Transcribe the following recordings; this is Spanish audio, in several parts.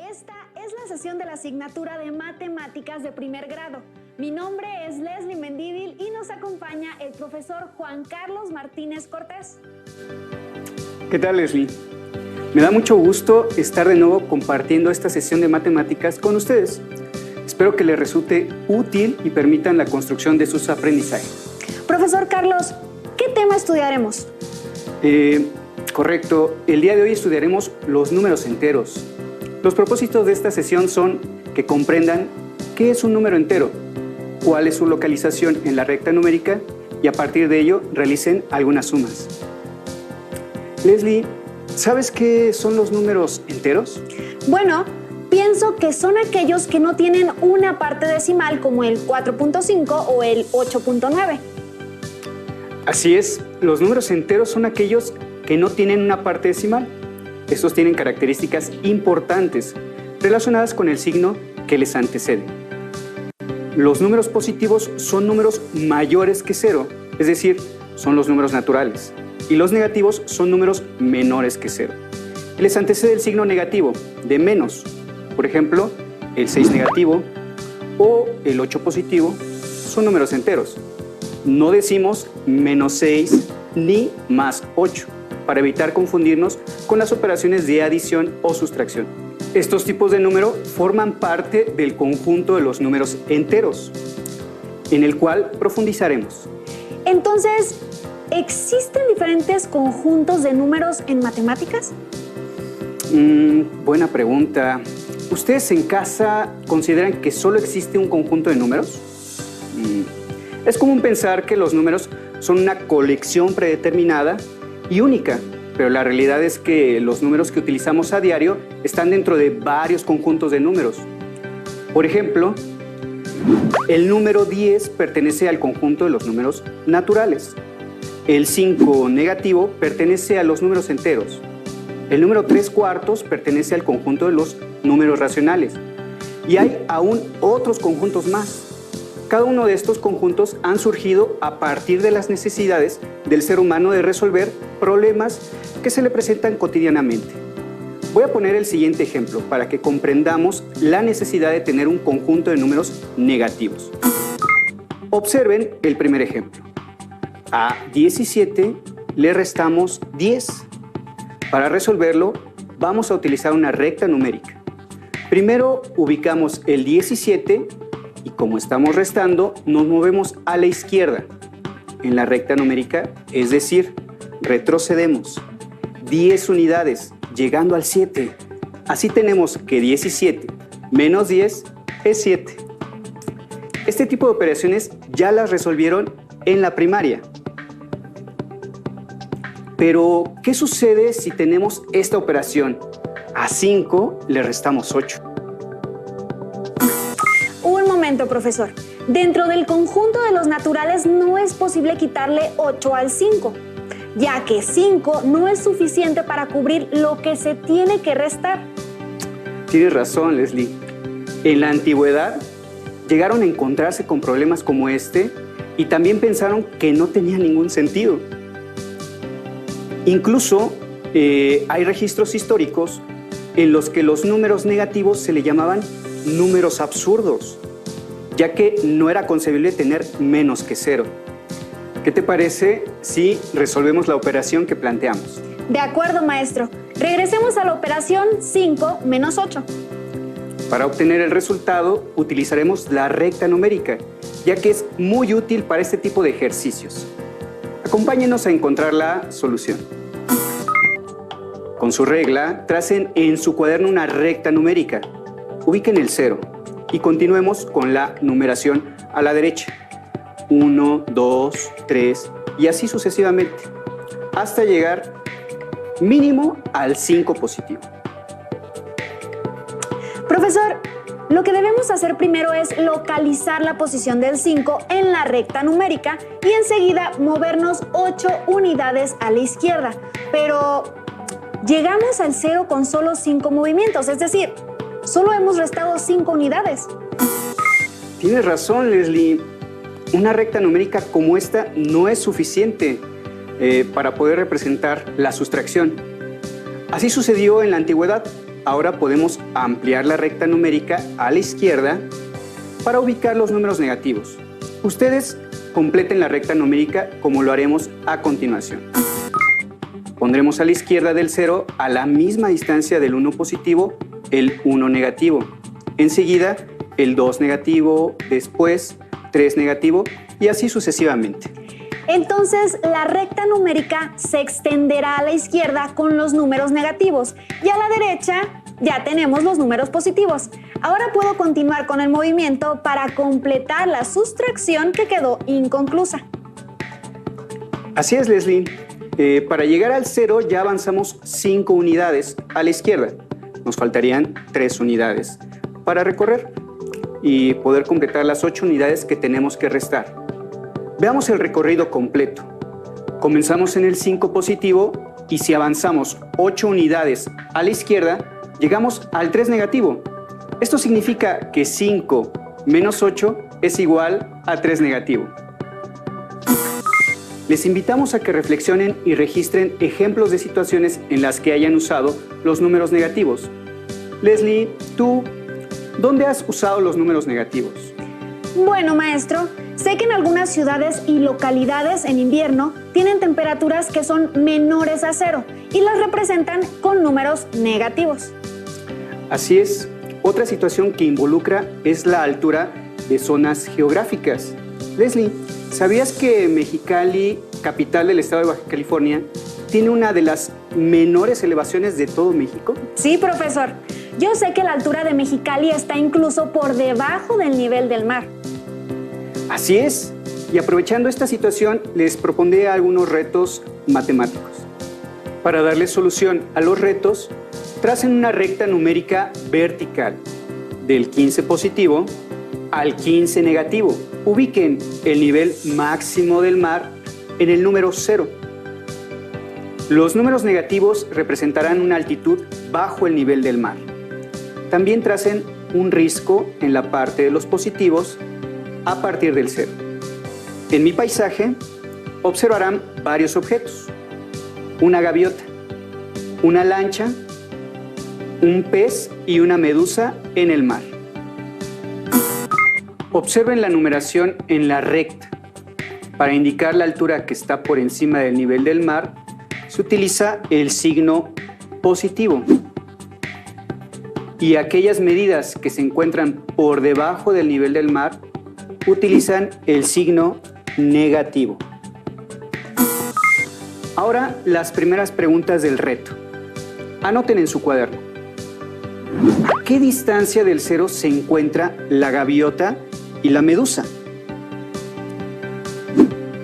Esta es la sesión de la asignatura de Matemáticas de primer grado. Mi nombre es Leslie Mendívil y nos acompaña el profesor Juan Carlos Martínez Cortés. ¿Qué tal, Leslie? Me da mucho gusto estar de nuevo compartiendo esta sesión de matemáticas con ustedes. Espero que les resulte útil y permitan la construcción de sus aprendizajes. Profesor Carlos, ¿qué tema estudiaremos? Correcto. El día de hoy estudiaremos los números enteros. Los propósitos de esta sesión son que comprendan qué es un número entero, cuál es su localización en la recta numérica y a partir de ello realicen algunas sumas. Leslie, ¿sabes qué son los números enteros? Bueno, pienso que son aquellos que no tienen una parte decimal como el 4.5 o el 8.9. Así es, los números enteros son aquellos que no tienen una parte decimal. Estos tienen características importantes relacionadas con el signo que les antecede. Los números positivos son números mayores que cero, es decir, son los números naturales. Y los negativos son números menores que cero. Les antecede el signo negativo, de menos. Por ejemplo, el 6 negativo o el 8 positivo son números enteros. No decimos menos 6 ni más 8, para evitar confundirnos con las operaciones de adición o sustracción. Estos tipos de número forman parte del conjunto de los números enteros, en el cual profundizaremos. Entonces, ¿existen diferentes conjuntos de números en matemáticas? Buena pregunta. ¿Ustedes en casa consideran que solo existe un conjunto de números? Es común pensar que los números son una colección predeterminada y única, pero la realidad es que los números que utilizamos a diario están dentro de varios conjuntos de números. Por ejemplo, el número 10 pertenece al conjunto de los números naturales. El 5 negativo pertenece a los números enteros. El número 3/4 pertenece al conjunto de los números racionales. Y hay aún otros conjuntos más. Cada uno de estos conjuntos han surgido a partir de las necesidades del ser humano de resolver problemas que se le presentan cotidianamente. Voy a poner el siguiente ejemplo para que comprendamos la necesidad de tener un conjunto de números negativos. Observen el primer ejemplo. A 17 le restamos 10. Para resolverlo, vamos a utilizar una recta numérica. Primero ubicamos el 17 y como estamos restando, nos movemos a la izquierda en la recta numérica, es decir, retrocedemos 10 unidades, llegando al 7. Así tenemos que 17 menos 10 es 7. Este tipo de operaciones ya las resolvieron en la primaria. Pero, ¿qué sucede si tenemos esta operación? A 5 le restamos 8. Un momento, profesor. Dentro del conjunto de los naturales no es posible quitarle 8 al 5, ya que 5 no es suficiente para cubrir lo que se tiene que restar. Tienes razón, Leslie. En la antigüedad llegaron a encontrarse con problemas como este y también pensaron que no tenía ningún sentido. Incluso hay registros históricos en los que los números negativos se le llamaban números absurdos, ya que no era concebible tener menos que 0. ¿Qué te parece si resolvemos la operación que planteamos? De acuerdo, maestro. Regresemos a la operación 5 menos 8. Para obtener el resultado, utilizaremos la recta numérica, ya que es muy útil para este tipo de ejercicios. Acompáñenos a encontrar la solución. Con su regla, tracen en su cuaderno una recta numérica. Ubiquen el 0 y continuemos con la numeración a la derecha. 1, 2, 3 y así sucesivamente, hasta llegar mínimo al 5 positivo. Profesor, lo que debemos hacer primero es localizar la posición del 5 en la recta numérica y enseguida movernos 8 unidades a la izquierda. Pero llegamos al 0 con solo 5 movimientos, es decir, solo hemos restado 5 unidades. Tienes razón, Leslie. Una recta numérica como esta no es suficiente para poder representar la sustracción. Así sucedió en la antigüedad. ahora podemos ampliar la recta numérica a la izquierda para ubicar los números negativos. Ustedes completen la recta numérica como lo haremos a continuación. Pondremos a la izquierda del 0, a la misma distancia del 1 positivo, el 1 negativo. Enseguida, el 2 negativo, después 3 negativo y así sucesivamente. Entonces, la recta numérica se extenderá a la izquierda con los números negativos y a la derecha ya tenemos los números positivos. Ahora puedo continuar con el movimiento para completar la sustracción que quedó inconclusa. Así es, Leslie. Para llegar al 0 ya avanzamos 5 unidades a la izquierda. Nos faltarían 3 unidades para recorrer y poder completar las 8 unidades que tenemos que restar. Veamos el recorrido completo. Comenzamos en el 5 positivo y si avanzamos 8 unidades a la izquierda, llegamos al 3 negativo. Esto significa que 5 menos 8 es igual a 3 negativo. Les invitamos a que reflexionen y registren ejemplos de situaciones en las que hayan usado los números negativos. Leslie, ¿tú dónde has usado los números negativos? Bueno, maestro, sé que en algunas ciudades y localidades en invierno tienen temperaturas que son menores a 0 y las representan con números negativos. Así es. Otra situación que involucra es la altura de zonas geográficas. Leslie, ¿sabías que Mexicali, capital del estado de Baja California, tiene una de las menores elevaciones de todo México? Sí, profesor. Yo sé que la altura de Mexicali está incluso por debajo del nivel del mar. Así es. Y aprovechando esta situación, les propondré algunos retos matemáticos. Para darles solución a los retos, tracen una recta numérica vertical del 15 positivo al 15 negativo. Ubiquen el nivel máximo del mar en el número 0. Los números negativos representarán una altitud bajo el nivel del mar. También tracen un risco en la parte de los positivos a partir del 0. En mi paisaje observarán varios objetos: una gaviota, una lancha, un pez y una medusa en el mar. Observen la numeración en la recta. Para indicar la altura que está por encima del nivel del mar, se utiliza el signo positivo. Y aquellas medidas que se encuentran por debajo del nivel del mar utilizan el signo negativo. Ahora las primeras preguntas del reto. Anoten en su cuaderno. ¿A qué distancia del 0 se encuentra la gaviota y la medusa?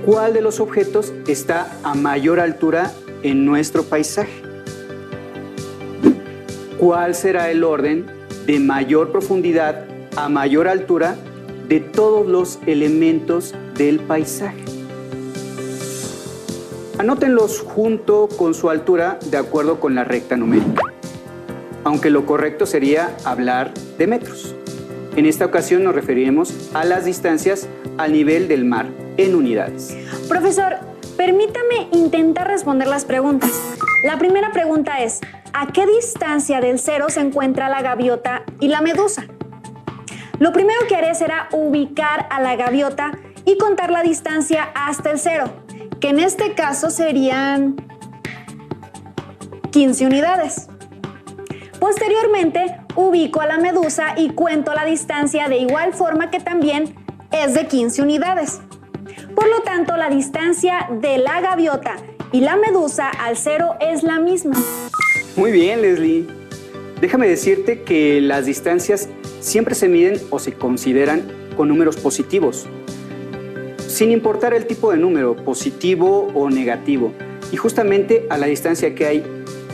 ¿Cuál de los objetos está a mayor altura en nuestro paisaje? ¿Cuál será el orden de mayor profundidad a mayor altura de todos los elementos del paisaje? Anótenlos junto con su altura de acuerdo con la recta numérica, aunque lo correcto sería hablar de metros. En esta ocasión nos referiremos a las distancias al nivel del mar en unidades. Profesor, permítame intentar responder las preguntas. La primera pregunta es: ¿a qué distancia del 0 se encuentra la gaviota y la medusa? Lo primero que haré será ubicar a la gaviota y contar la distancia hasta el 0, que en este caso serían 15 unidades. Posteriormente, ubico a la medusa y cuento la distancia de igual forma, que también es de 15 unidades. Por lo tanto, la distancia de la gaviota y la medusa al 0 es la misma. Muy bien, Leslie. Déjame decirte que las distancias siempre se miden o se consideran con números positivos, sin importar el tipo de número, positivo o negativo. Y justamente a la distancia que hay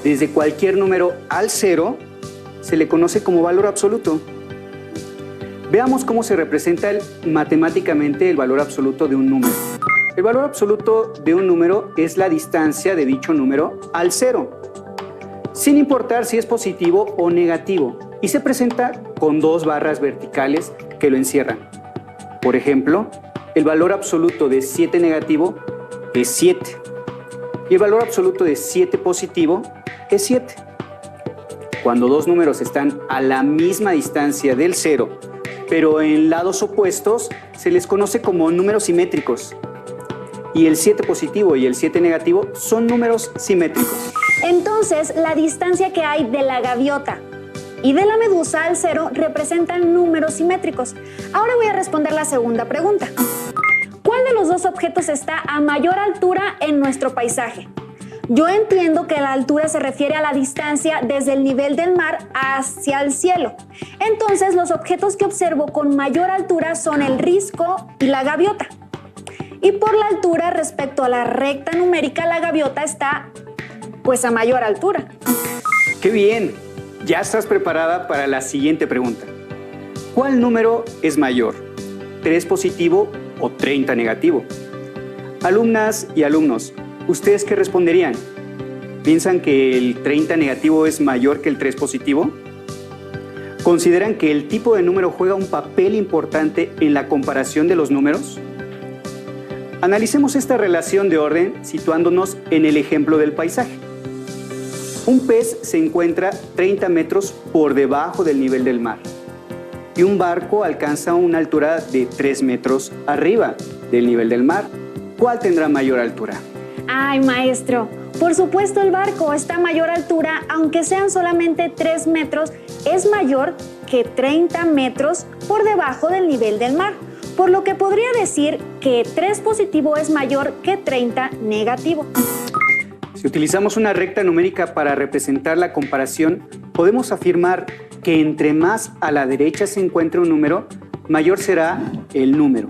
desde cualquier número al 0 se le conoce como valor absoluto. Veamos cómo se representa matemáticamente el valor absoluto de un número. El valor absoluto de un número es la distancia de dicho número al 0, sin importar si es positivo o negativo, y se presenta con dos barras verticales que lo encierran. Por ejemplo, el valor absoluto de 7 negativo es 7 y el valor absoluto de 7 positivo es 7. Cuando dos números están a la misma distancia del cero, pero en lados opuestos, se les conoce como números simétricos. Y el 7 positivo y el 7 negativo son números simétricos. Entonces, la distancia que hay de la gaviota y de la medusa al cero representan números simétricos. Ahora voy a responder la segunda pregunta. ¿Cuál de los dos objetos está a mayor altura en nuestro paisaje? Yo entiendo que la altura se refiere a la distancia desde el nivel del mar hacia el cielo. Entonces, los objetos que observo con mayor altura son el risco y la gaviota. Y por la altura respecto a la recta numérica, la gaviota está pues a mayor altura. ¡Qué bien! Ya estás preparada para la siguiente pregunta. ¿Cuál número es mayor? ¿3 positivo o 30 negativo? Alumnas y alumnos, ¿ustedes qué responderían? ¿Piensan que el 30 negativo es mayor que el 3 positivo? ¿Consideran que el tipo de número juega un papel importante en la comparación de los números? Analicemos esta relación de orden situándonos en el ejemplo del paisaje. Un pez se encuentra 30 metros por debajo del nivel del mar y un barco alcanza una altura de 3 metros arriba del nivel del mar. ¿Cuál tendrá mayor altura? Ay, maestro, por supuesto el barco está a mayor altura, aunque sean solamente 3 metros, es mayor que 30 metros por debajo del nivel del mar, por lo que podría decir que 3 positivo es mayor que 30 negativo. Si utilizamos una recta numérica para representar la comparación, podemos afirmar que entre más a la derecha se encuentre un número, mayor será el número.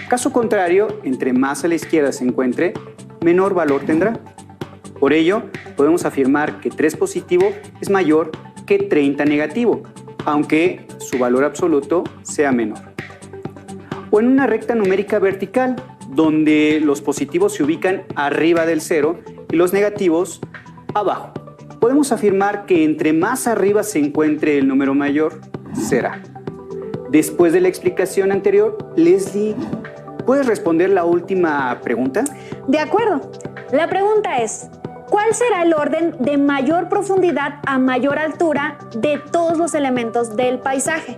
Caso contrario, entre más a la izquierda se encuentre, menor valor tendrá. Por ello, podemos afirmar que 3 positivo es mayor que 30 negativo, aunque su valor absoluto sea menor. O en una recta numérica vertical, donde los positivos se ubican arriba del cero y los negativos abajo. Podemos afirmar que entre más arriba se encuentre el número mayor, será. Después de la explicación anterior, Leslie, ¿puedes responder la última pregunta? De acuerdo. La pregunta es, ¿cuál será el orden de mayor profundidad a mayor altura de todos los elementos del paisaje?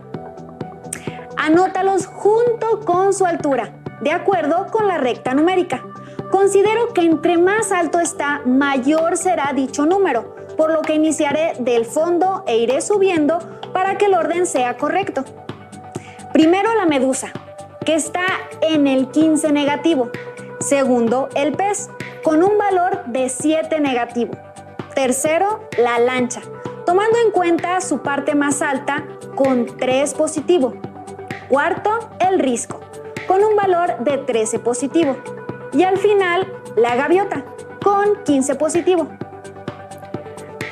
Anótalos junto con su altura, de acuerdo con la recta numérica. Considero que entre más alto está, mayor será dicho número, por lo que iniciaré del fondo e iré subiendo para que el orden sea correcto. Primero la medusa, que está en el 15 negativo. Segundo, el pez, con un valor de 7 negativo. Tercero, la lancha, tomando en cuenta su parte más alta con 3 positivo. Cuarto, el risco, con un valor de 13 positivo. Y al final, la gaviota, con 15 positivo.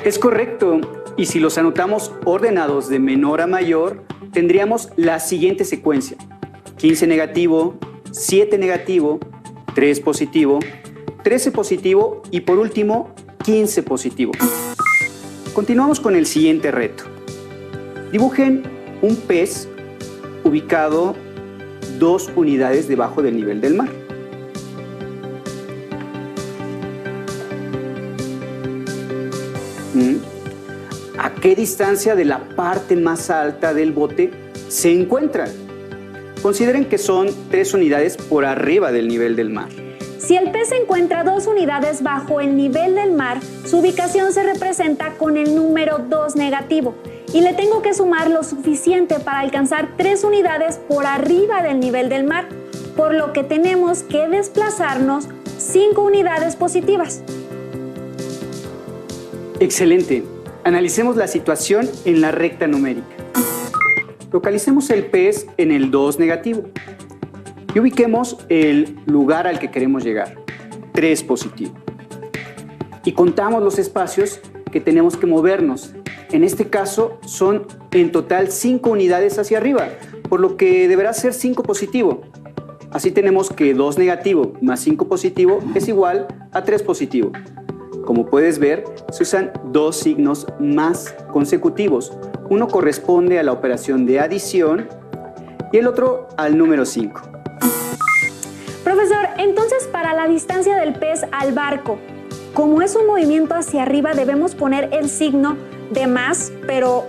Es correcto, y si los anotamos ordenados de menor a mayor, tendríamos la siguiente secuencia: 15 negativo, 7 negativo, 3 positivo, 13 positivo y por último 15 positivo. Continuamos con el siguiente reto. Dibujen un pez ubicado 2 unidades debajo del nivel del mar. ¿A qué distancia de la parte más alta del bote se encuentran? Consideren que son 3 unidades por arriba del nivel del mar. Si el pez se encuentra 2 unidades bajo el nivel del mar, su ubicación se representa con el número 2 negativo y le tengo que sumar lo suficiente para alcanzar 3 unidades por arriba del nivel del mar, por lo que tenemos que desplazarnos 5 unidades positivas. Excelente. Analicemos la situación en la recta numérica. Localicemos el pez en el 2 negativo y ubiquemos el lugar al que queremos llegar, 3 positivo. Y contamos los espacios que tenemos que movernos. En este caso son en total 5 unidades hacia arriba, por lo que deberá ser 5 positivo. Así tenemos que 2 negativo más 5 positivo es igual a 3 positivo. Como puedes ver, se usan 2 signos más consecutivos. Uno corresponde a la operación de adición y el otro al número 5. Profesor, entonces para la distancia del pez al barco, como es un movimiento hacia arriba, debemos poner el signo de más, pero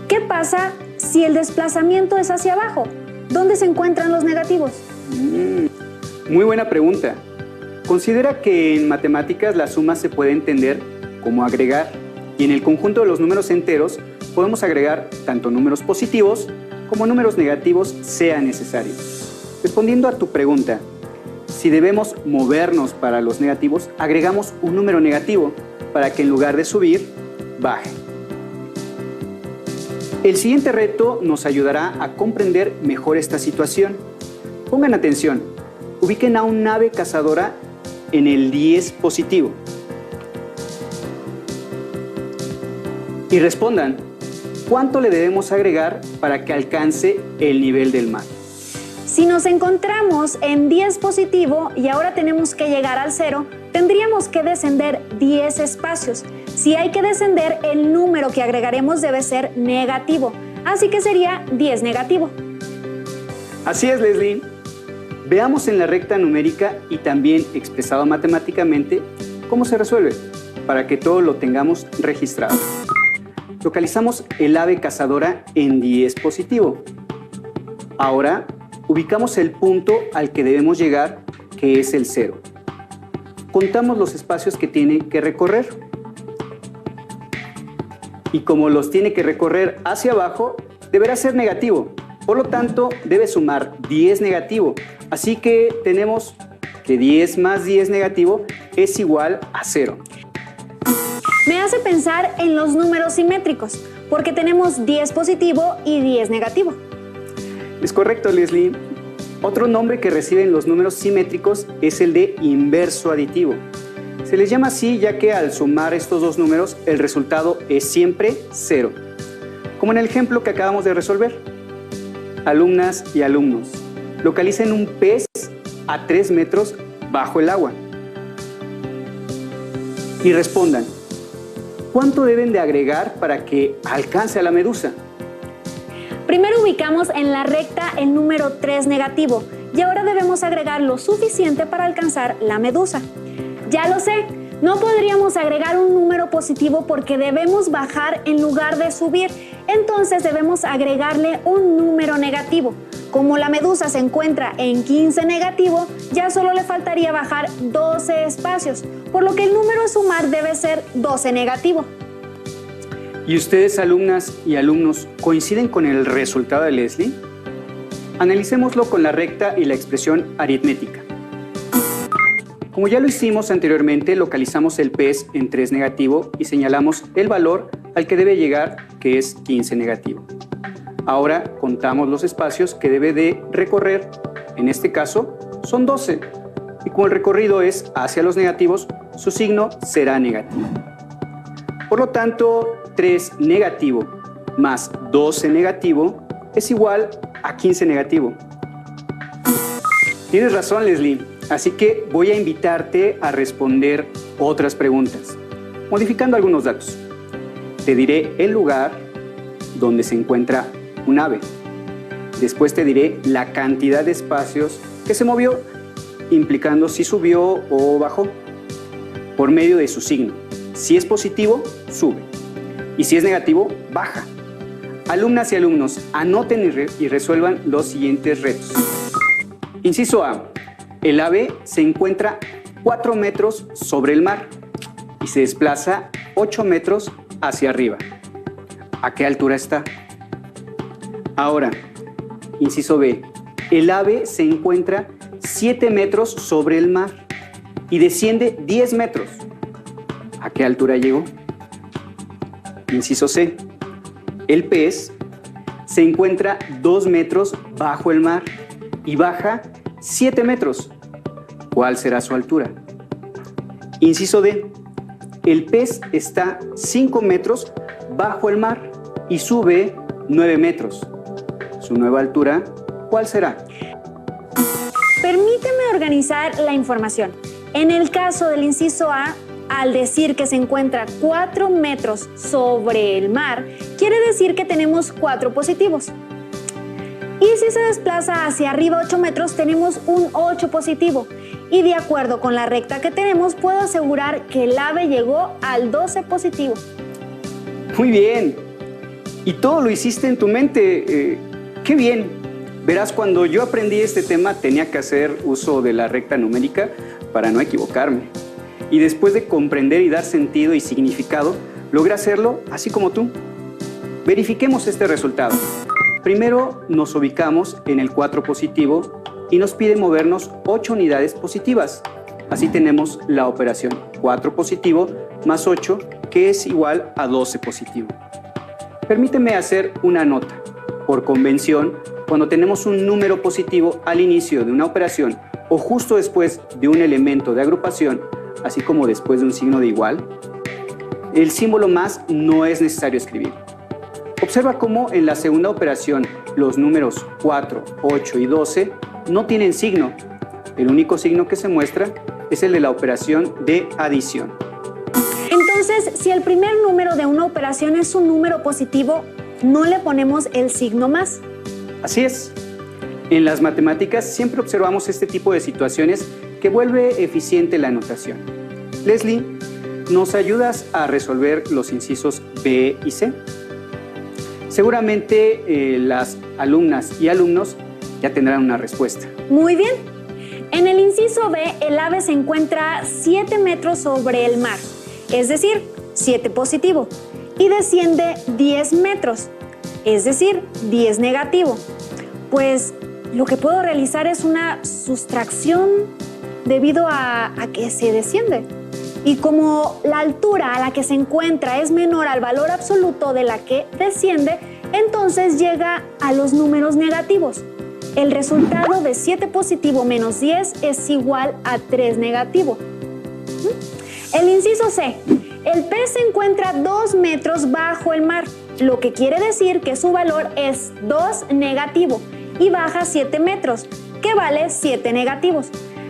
¿qué pasa si el desplazamiento es hacia abajo? ¿Dónde se encuentran los negativos? Muy buena pregunta. Considera que en matemáticas la suma se puede entender como agregar, y en el conjunto de los números enteros podemos agregar tanto números positivos como números negativos sea necesario. Respondiendo a tu pregunta, si debemos movernos para los negativos, agregamos un número negativo para que en lugar de subir, baje. El siguiente reto nos ayudará a comprender mejor esta situación. Pongan atención, ubiquen a un ave cazadora en el 10 positivo y respondan, ¿cuánto le debemos agregar para que alcance el nivel del mar? Si nos encontramos en 10 positivo y ahora tenemos que llegar al 0, tendríamos que descender 10 espacios. Si hay que descender, el número que agregaremos debe ser negativo, así que sería 10 negativo. Así es, Leslie. Veamos en la recta numérica y también expresado matemáticamente cómo se resuelve, para que todo lo tengamos registrado. Localizamos el ave cazadora en 10 positivo. Ahora, ubicamos el punto al que debemos llegar, que es el 0. Contamos los espacios que tiene que recorrer. Y como los tiene que recorrer hacia abajo, deberá ser negativo. Por lo tanto, debe sumar 10 negativo. Así que tenemos que 10 más 10 negativo es igual a 0. Me hace pensar en los números simétricos, porque tenemos 10 positivo y 10 negativo. Es correcto, Leslie. Otro nombre que reciben los números simétricos es el de inverso aditivo. Se les llama así ya que al sumar estos dos números, el resultado es siempre 0. Como en el ejemplo que acabamos de resolver. Alumnas y alumnos, localicen un pez a 3 metros bajo el agua. Y respondan, ¿cuánto deben de agregar para que alcance a la medusa? Primero ubicamos en la recta el número 3 negativo y ahora debemos agregar lo suficiente para alcanzar la medusa. Ya lo sé, no podríamos agregar un número positivo porque debemos bajar en lugar de subir, entonces debemos agregarle un número negativo. Como la medusa se encuentra en 15 negativo, ya solo le faltaría bajar 12 espacios, por lo que el número a sumar debe ser 12 negativo. ¿Y ustedes, alumnas y alumnos, coinciden con el resultado de Leslie? Analicémoslo con la recta y la expresión aritmética. Como ya lo hicimos anteriormente, localizamos el pez en 3 negativo y señalamos el valor al que debe llegar, que es 15 negativo. Ahora contamos los espacios que debe de recorrer, en este caso son 12, y como el recorrido es hacia los negativos, su signo será negativo. Por lo tanto, 3 negativo más 12 negativo es igual a 15 negativo. Tienes razón, Leslie, así que voy a invitarte a responder otras preguntas, modificando algunos datos. Te diré el lugar donde se encuentra un ave. Después te diré la cantidad de espacios que se movió, implicando si subió o bajó, por medio de su signo. Si es positivo, sube. Y si es negativo, baja. Alumnas y alumnos, anoten y resuelvan los siguientes retos. Inciso A. El ave se encuentra 4 metros sobre el mar y se desplaza 8 metros hacia arriba. ¿A qué altura está? Ahora, inciso B. El ave se encuentra 7 metros sobre el mar y desciende 10 metros. ¿A qué altura llegó? Inciso C. El pez se encuentra 2 metros bajo el mar y baja 7 metros. ¿Cuál será su altura? Inciso D. El pez está 5 metros bajo el mar y sube 9 metros. ¿Su nueva altura cuál será? Permíteme organizar la información. En el caso del inciso A, al decir que se encuentra 4 metros sobre el mar, quiere decir que tenemos 4 positivos. Y si se desplaza hacia arriba 8 metros, tenemos un 8 positivo. Y de acuerdo con la recta que tenemos, puedo asegurar que el ave llegó al 12 positivo. Muy bien. Y todo lo hiciste en tu mente. ¡Qué bien! Verás, cuando yo aprendí este tema tenía que hacer uso de la recta numérica para no equivocarme. Y después de comprender y dar sentido y significado, logré hacerlo así como tú. Verifiquemos este resultado. Primero nos ubicamos en el 4 positivo y nos pide movernos 8 unidades positivas. Así tenemos la operación 4 positivo más 8, que es igual a 12 positivo. Permíteme hacer una nota. Por convención, cuando tenemos un número positivo al inicio de una operación o justo después de un elemento de agrupación, así como después de un signo de igual, el símbolo más no es necesario escribir. Observa cómo en la segunda operación los números 4, 8 y 12 no tienen signo. El único signo que se muestra es el de la operación de adición. Entonces, si el primer número de una operación es un número positivo, no le ponemos el signo más. Así es. En las matemáticas siempre observamos este tipo de situaciones que vuelve eficiente la notación. Leslie, ¿nos ayudas a resolver los incisos B y C? Seguramente las alumnas y alumnos ya tendrán una respuesta. Muy bien. En el inciso B, el ave se encuentra 7 metros sobre el mar, es decir, 7 positivo, y desciende 10 metros, es decir, 10 negativo. Pues lo que puedo realizar es una sustracción debido a que se desciende. Y como la altura a la que se encuentra es menor al valor absoluto de la que desciende, entonces llega a los números negativos. El resultado de 7 positivo menos 10 es igual a 3 negativo. El inciso C. El pez se encuentra 2 metros bajo el mar, lo que quiere decir que su valor es 2 negativo y baja 7 metros, que vale 7 negativos.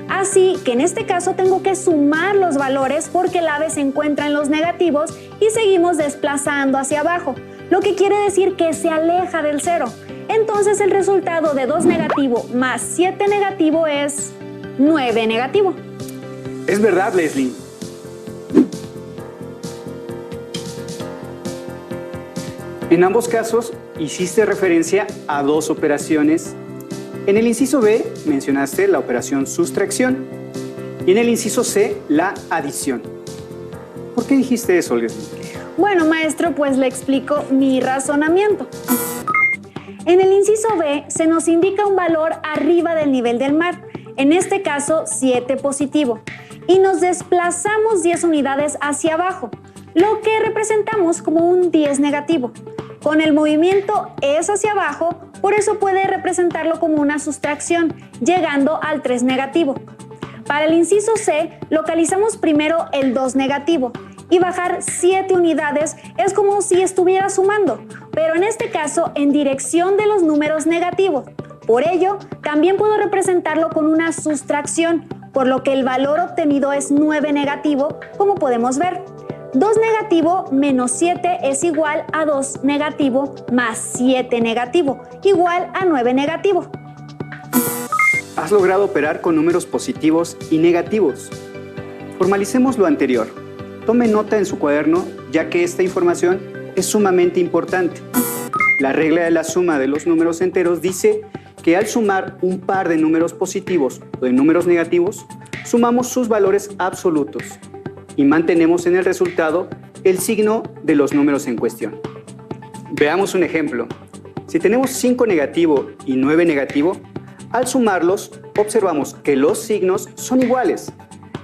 Así que en este caso tengo que sumar los valores porque el ave se encuentra en los negativos y seguimos desplazando hacia abajo, lo que quiere decir que se aleja del cero. Entonces el resultado de 2 negativo más 7 negativo es 9 negativo. Es verdad, Leslie. En ambos casos hiciste referencia a dos operaciones. En el inciso B mencionaste la operación sustracción y en el inciso C la adición. ¿Por qué dijiste eso, Leslie? Bueno, maestro, pues le explico mi razonamiento. En el inciso B se nos indica un valor arriba del nivel del mar, en este caso 7 positivo, y nos desplazamos 10 unidades hacia abajo, lo que representamos como un 10 negativo. Con el movimiento es hacia abajo, por eso puede representarlo como una sustracción, llegando al 3 negativo. Para el inciso C, localizamos primero el 2 negativo, y bajar 7 unidades es como si estuviera sumando, pero en este caso en dirección de los números negativos. Por ello, también puedo representarlo con una sustracción, por lo que el valor obtenido es 9 negativo, como podemos ver. 2 negativo menos 7 es igual a 2 negativo más 7 negativo, igual a 9 negativo. Has logrado operar con números positivos y negativos. Formalicemos lo anterior. Tome nota en su cuaderno, ya que esta información es sumamente importante. La regla de la suma de los números enteros dice que al sumar un par de números positivos o de números negativos, sumamos sus valores absolutos y mantenemos en el resultado el signo de los números en cuestión. Veamos un ejemplo. Si tenemos 5 negativo y 9 negativo, al sumarlos observamos que los signos son iguales.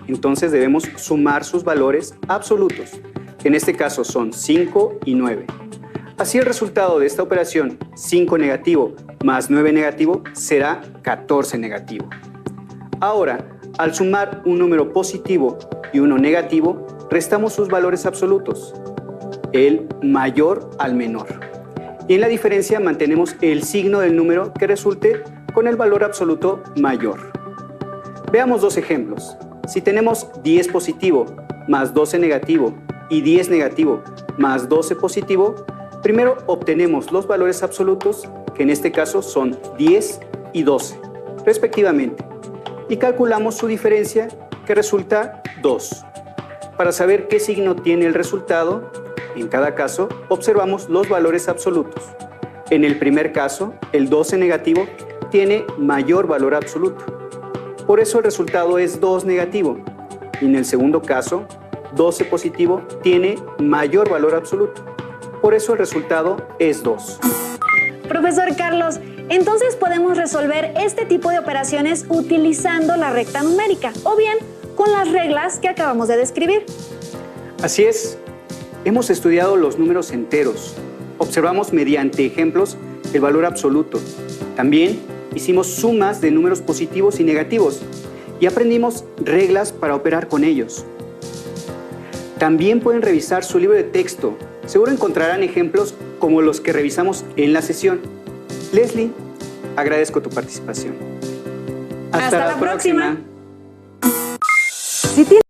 Entonces debemos sumar sus valores absolutos, que en este caso son 5 y 9. Así el resultado de esta operación 5 negativo más 9 negativo será 14 negativo. Ahora, al sumar un número positivo y uno negativo, restamos sus valores absolutos, el mayor al menor. Y en la diferencia mantenemos el signo del número que resulte con el valor absoluto mayor. Veamos dos ejemplos. Si tenemos 10 positivo más 12 negativo y 10 negativo más 12 positivo, primero obtenemos los valores absolutos, que en este caso son 10 y 12, respectivamente, y calculamos su diferencia, que resulta 2. Para saber qué signo tiene el resultado, En cada caso, observamos los valores absolutos. En el primer caso, el 12 negativo tiene mayor valor absoluto. Por eso el resultado es 2 negativo. Y en el segundo caso, 12 positivo tiene mayor valor absoluto. Por eso el resultado es 2. Profesor Carlos, entonces podemos resolver este tipo de operaciones utilizando la recta numérica o bien con las reglas que acabamos de describir. Así es. Hemos estudiado los números enteros. Observamos mediante ejemplos el valor absoluto. También hicimos sumas de números positivos y negativos y aprendimos reglas para operar con ellos. También pueden revisar su libro de texto. Seguro encontrarán ejemplos como los que revisamos en la sesión. Leslie, agradezco tu participación. Hasta la próxima. Si tienes